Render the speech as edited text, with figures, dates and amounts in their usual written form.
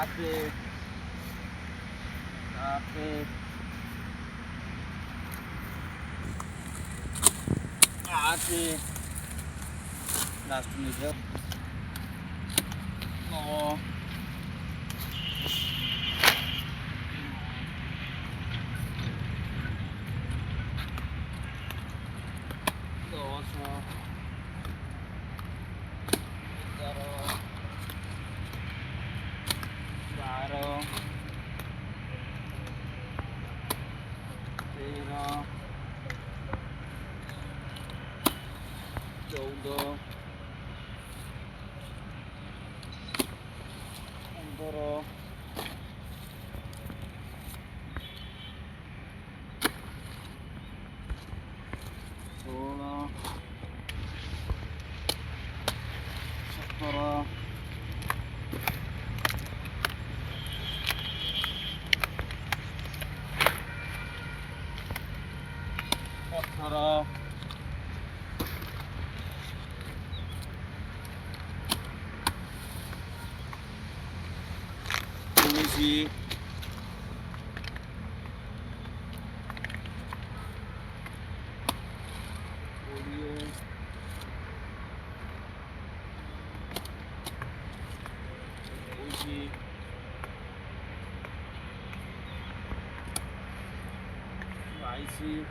Traffic. Traffic. Traffic. Last measure. No. Dosa. Garo. Baro. Tera. 14. 15. 16. 17. 18. 19. 20. 21. 22.